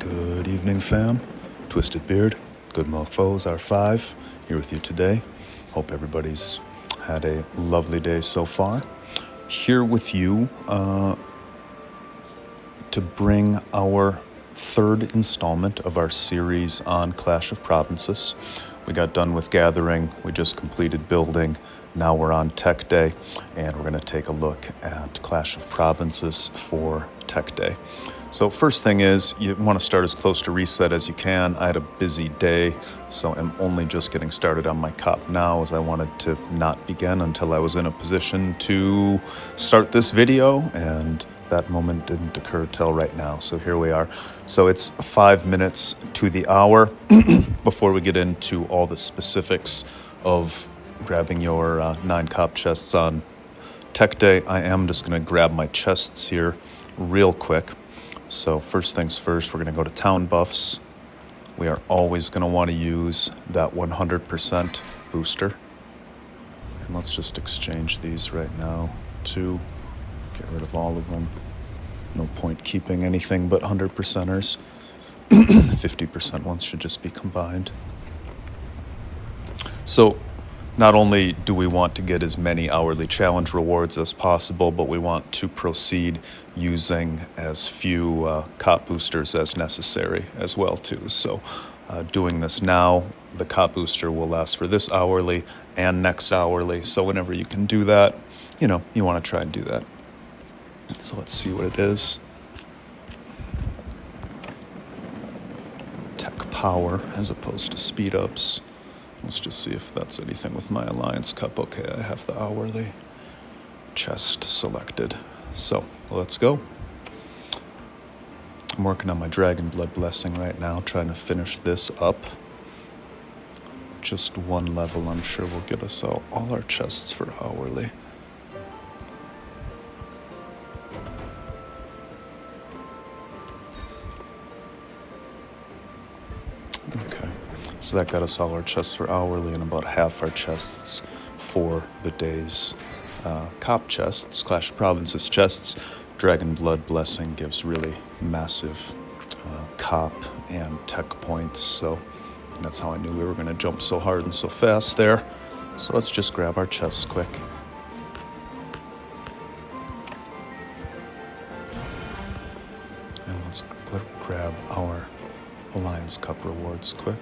Good evening, fam. Twisted Beard, GoodMoFos R5, here with you today. Hope everybody's had a lovely day so far. Here with you to bring our third installment of our series on Clash of Provinces. We got done with gathering, we just completed building, now we're on Tech Day, and we're going to take a look at Clash of Provinces for Tech Day. So first thing is, you want to start as close to reset as you can. I had a busy day, so I'm only just getting started on my cop now, as I wanted to not begin until I was in a position to start this video, and that moment didn't occur till right now, so here we are. So it's 5 minutes to the hour before we get into all the specifics of grabbing your 9 cop chests on Tech Day. I am just going to grab my chests here real quick. So first things first, we're going to go to town buffs. We are always going to want to use that 100% booster. And let's just exchange these right now to get rid of all of them. No point keeping anything but 100%ers. 50% ones should just be combined. So not only do we want to get as many hourly challenge rewards as possible, but we want to proceed using as few cop boosters as necessary as well too. So doing this now, the cop booster will last for this hourly and next hourly. So whenever you can do that, you want to try and do that. So let's see what it is. Tech power as opposed to speed ups. Let's just see if that's anything with my Alliance Cup. Okay, I have the hourly chest selected. So, let's go. I'm working on my Dragon Blood Blessing right now, trying to finish this up. Just one level, I'm sure, will get us all our chests for hourly. Okay. So that got us all our chests for hourly and about half our chests for the day's cop chests, Clash of Provinces chests. Dragon Blood Blessing gives really massive cop and tech points, so that's how I knew we were going to jump so hard and so fast there. So let's just grab our chests quick. And let's grab our Alliance Cup rewards quick.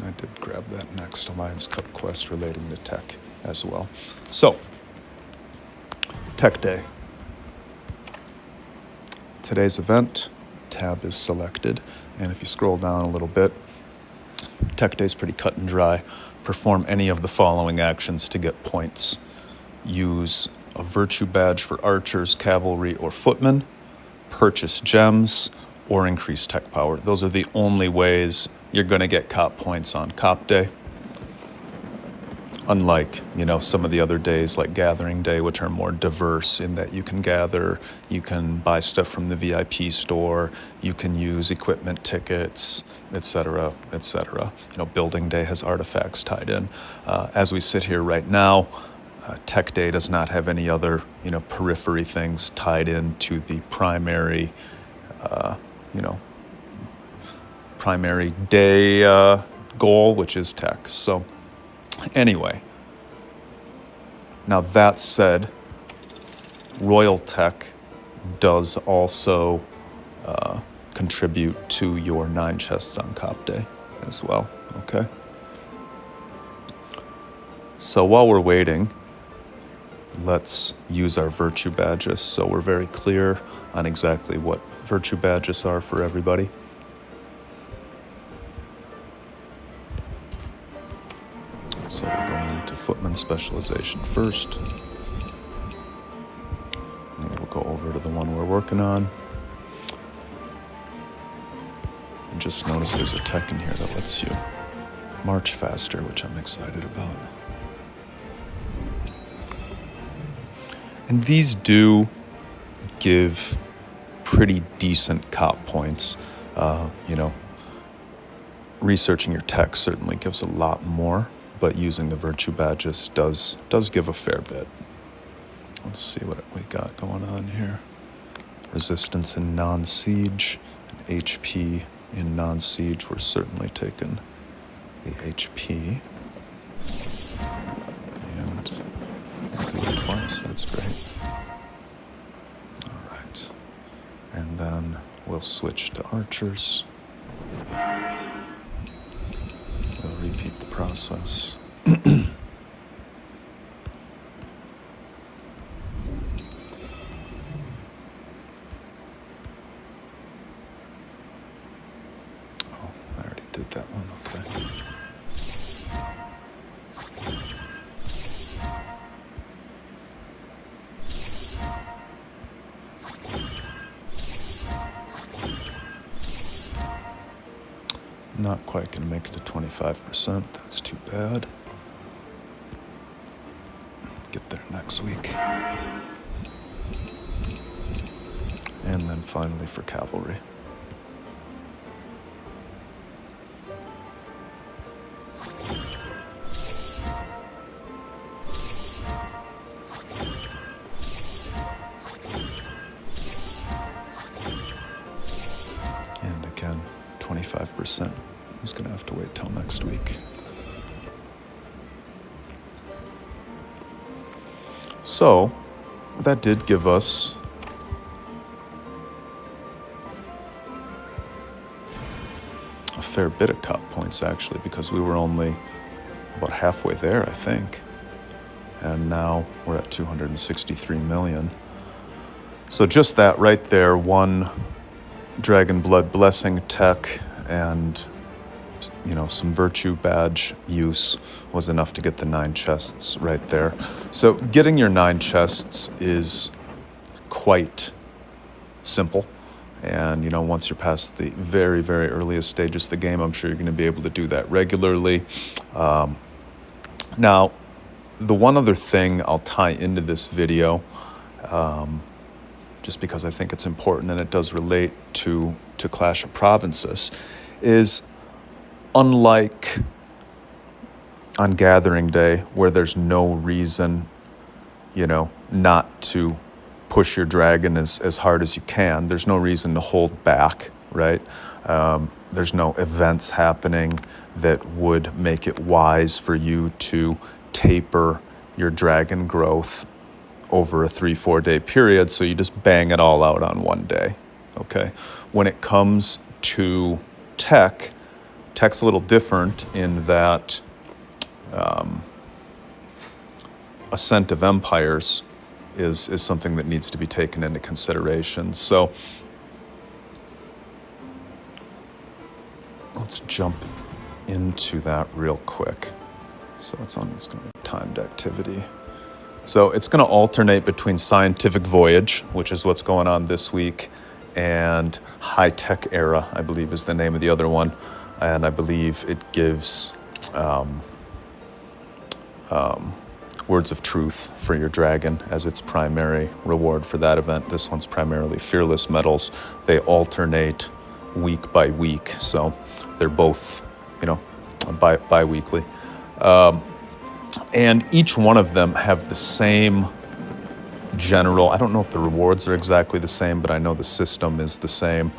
I did grab that next Alliance Cup quest relating to tech as well. So, Tech Day. Today's event, tab is selected, and if you scroll down a little bit, Tech Day is pretty cut and dry. Perform any of the following actions to get points. Use a virtue badge for archers, cavalry, or footmen. Purchase gems, or increase tech power. Those are the only ways you're going to get cop points on Cop Day. Unlike, some of the other days like Gathering Day, which are more diverse in that you can gather, you can buy stuff from the VIP store, you can use equipment tickets, etc., etc. Building Day has artifacts tied in. As we sit here right now, Tech Day does not have any other, periphery things tied into the primary primary day goal, which is tech. So anyway, now that said, Royal Tech does also contribute to your 9 chests on Cop Day as well, okay? So while we're waiting, let's use our virtue badges so we're very clear on exactly what virtue badges are for everybody. So we're going into Footman Specialization first. And we'll go over to the one we're working on. And just notice there's a tech in here that lets you march faster, which I'm excited about. And these do give pretty decent cop points. researching your text certainly gives a lot more, but using the virtue badges does give a fair bit. Let's see what we got going on here. Resistance in non-siege, and HP in non-siege. We're certainly taking the HP. And do it twice, that's great. All right. And then we'll switch to archers. We'll repeat the process. Did that one, okay. Not quite gonna make it to 25%, that's too bad. Get there next week. And then finally for cavalry. And again, 25% is going to have to wait till next week. So, that did give us a fair bit of cop points, actually, because we were only about halfway there, I think. And now we're at 263 million. So just that right there, one Dragon Blood Blessing tech and, you know, some virtue badge use was enough to get the 9 chests right there. So getting your 9 chests is quite simple. And, you know, once you're past the very, very earliest stages of the game, I'm sure you're going to be able to do that regularly. Now, the one other thing I'll tie into this video, just because I think it's important and it does relate to Clash of Provinces, is unlike on Gathering Day, where there's no reason, you know, not to push your dragon as hard as you can. There's no reason to hold back, right? There's no events happening that would make it wise for you to taper your dragon growth over a 3-4 day period, so you just bang it all out on one day, okay? When it comes to tech's a little different in that Ascent of Empires is something that needs to be taken into consideration. So let's jump into that real quick. So it's going to be timed activity. So it's going to alternate between Scientific Voyage, which is what's going on this week, and High Tech Era, I believe is the name of the other one. And I believe it gives Words of Truth for your dragon as its primary reward for that event. This one's primarily Fearless Medals. They alternate week by week, so they're both, you know, bi-weekly. And each one of them have the same general, I don't know if the rewards are exactly the same, but I know the system is the same.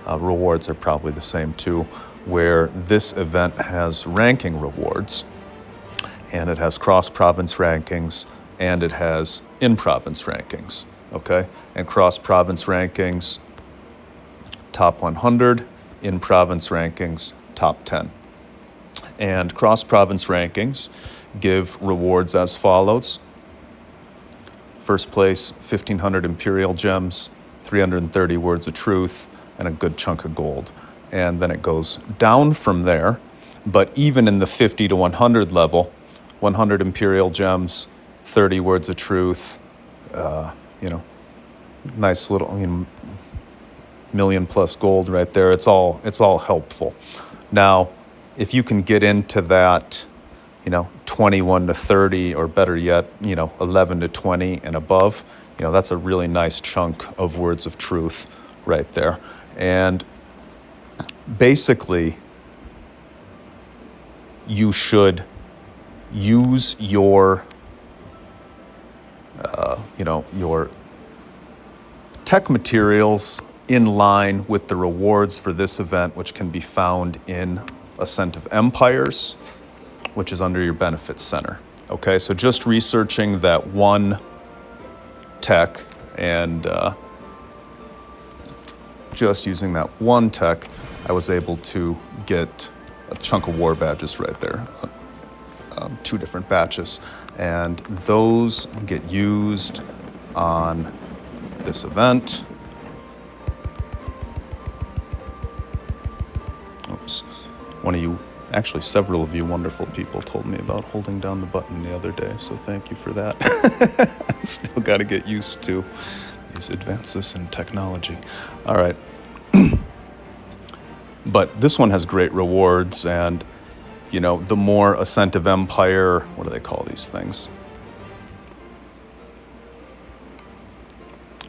Rewards are probably the same too, where this event has ranking rewards, and it has cross-province rankings, and it has in-province rankings, okay? And cross-province rankings, top 100, in-province rankings, top 10. And cross-province rankings give rewards as follows. First place, 1,500 Imperial Gems, 330 Words of Truth, and a good chunk of gold. And then it goes down from there, but even in the 50 to 100 level, 100 Imperial Gems, 30 Words of Truth, you know, nice little, you know, million plus gold right there. It's all helpful. Now, if you can get into that, you know, 21 to 30, or better yet, you know, 11 to 20 and above, you know, that's a really nice chunk of Words of Truth right there. And basically, you should use your, your tech materials in line with the rewards for this event, which can be found in Ascent of Empires, which is under your benefits center. Okay, so just researching that one tech and just using that one tech, I was able to get a chunk of war badges right there, 2 different batches, and those get used on this event. Oops. One of you, actually several of you wonderful people told me about holding down the button the other day, so thank you for that. Still got to get used to these advances in technology. All right. But this one has great rewards, and, the more Ascent of Empire, what do they call these things?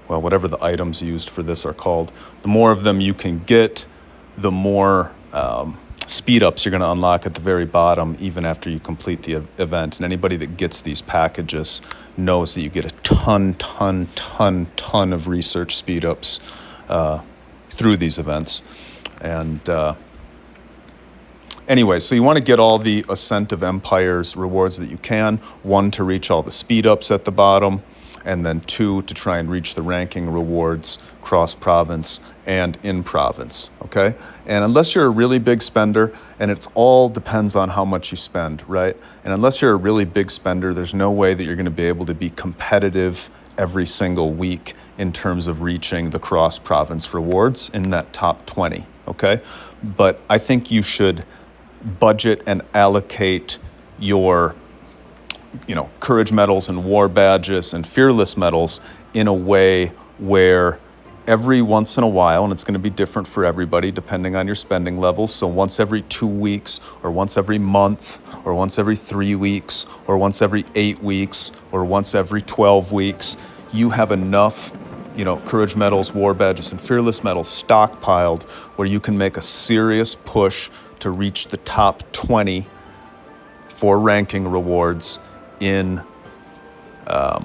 Well, whatever the items used for this are called, the more of them you can get, the more speed ups you're going to unlock at the very bottom, even after you complete the event. And anybody that gets these packages knows that you get a ton of research speed ups through these events. And anyway, so you want to get all the Ascent of Empires rewards that you can. 1, to reach all the speed ups at the bottom, and then 2, to try and reach the ranking rewards cross-province and in-province, okay? And unless you're a really big spender, and it all depends on how much you spend, right? And unless you're a really big spender, there's no way that you're going to be able to be competitive every single week in terms of reaching the cross-province rewards in that top 20, okay? But I think you should budget and allocate your courage medals and war badges and fearless medals in a way where every once in a while, and it's going to be different for everybody depending on your spending levels, so once every 2 weeks, or once every month, or once every 3 weeks, or once every 8 weeks, or once every 12 weeks, you have enough courage medals, war badges, and fearless medals stockpiled where you can make a serious push to reach the top 20 for ranking rewards in the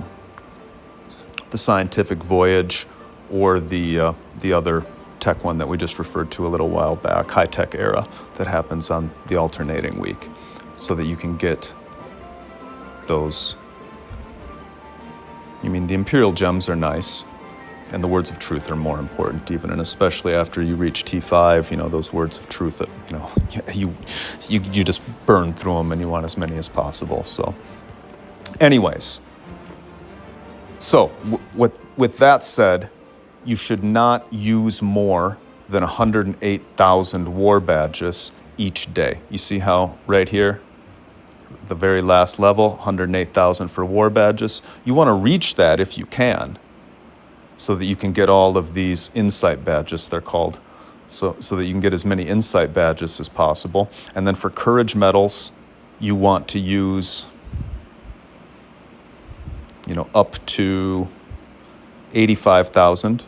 scientific voyage, or the other tech one that we just referred to a little while back, high-tech era, that happens on the alternating week, so that you can get those. The Imperial Gems are nice, and the words of truth are more important even, and especially after you reach T5, those words of truth that, you just burn through them and you want as many as possible. So anyways, so with that said, you should not use more than 108,000 war badges each day. You see how right here, the very last level, 108,000 for war badges. You want to reach that if you can, so that you can get all of these insight badges, they're called, so that you can get as many insight badges as possible. And then for courage medals, you want to use, up to 85,000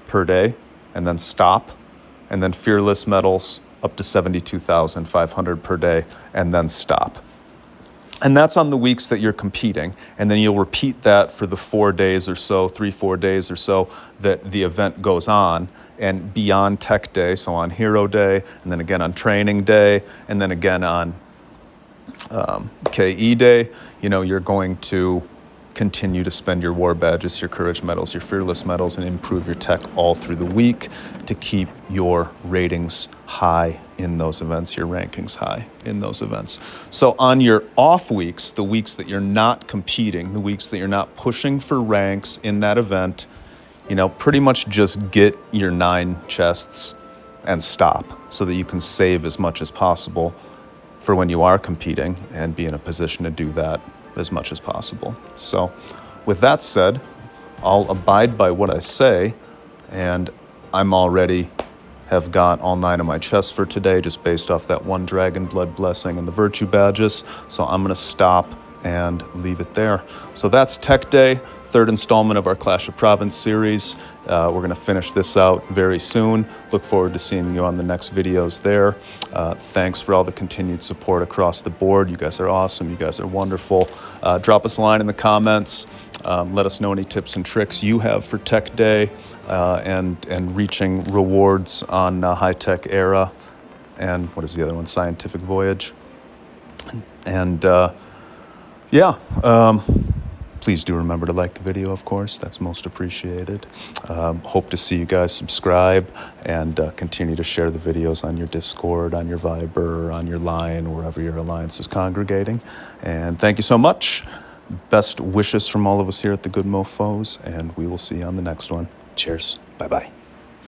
per day, and then stop. And then fearless medals up to 72,500 per day, and then stop. And that's on the weeks that you're competing. And then you'll repeat that for the 4 days or so, 4 days or so that the event goes on. And beyond Tech Day, so on Hero Day, and then again on Training Day, and then again on KE Day, you're going to continue to spend your war badges, your courage medals, your fearless medals, and improve your tech all through the week to keep your ratings high in those events, your rankings high in those events. So on your off weeks, the weeks that you're not competing, the weeks that you're not pushing for ranks in that event, pretty much just get your 9 chests and stop, so that you can save as much as possible for when you are competing and be in a position to do that as much as possible. So with that said, I'll abide by what I say, and I'm already have got all 9 of my chests for today, just based off that one Dragon Blood Blessing and the Virtue Badges. So I'm going to stop and leave it there. So that's Tech Day, third installment of our Clash of Province series. We're going to finish this out very soon. Look forward to seeing you on the next videos there. Thanks for all the continued support across the board. You guys are awesome. You guys are wonderful. Drop us a line in the comments. Let us know any tips and tricks you have for Tech Day and reaching rewards on High Tech Era. And what is the other one? Scientific Voyage. And please do remember to like the video, of course. That's most appreciated. Hope to see you guys subscribe and continue to share the videos on your Discord, on your Viber, on your Line, wherever your alliance is congregating. And thank you so much. Best wishes from all of us here at the GoodMoFos, and we will see you on the next one. Cheers. Bye-bye.